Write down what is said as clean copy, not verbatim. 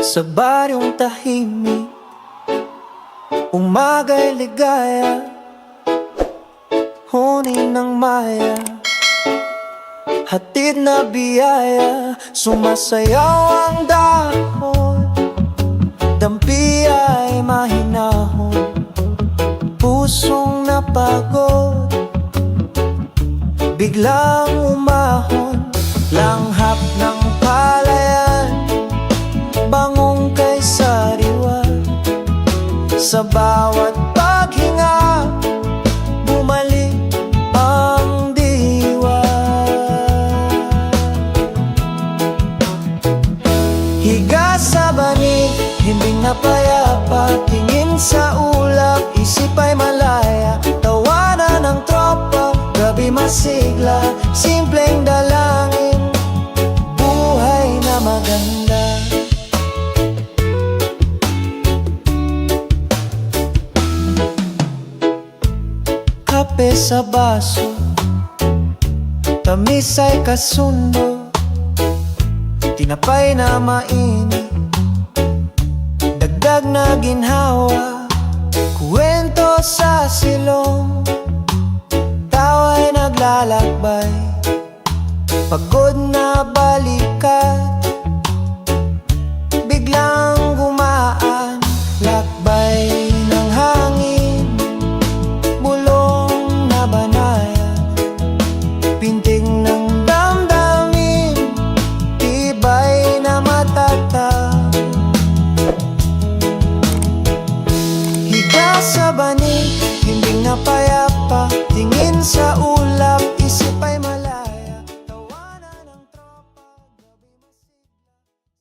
Sa baryong tahimik, umaga'y ligaya, huni ng maya, hatid na biyaya. Sumasayaw ang dahon, dampi ay mahinahon, pusong napagod, biglang umahon. Langhap ng palayan, bangong kay sariwa. Sa bawat paghinga, bumalik ang diwa. Higa sa banig, himbing na payapa, tingin sa ulap, isip ay malaya. Tawanan ng tropa, gabi masigla, simpleng dalangin, buhay na maganda. Kape sa baso, tamis ay kasundo, tinapay na mainit, dagdag na ginhawa, kwento sa silong, tawa'y naglalakbay, pagod na balikat,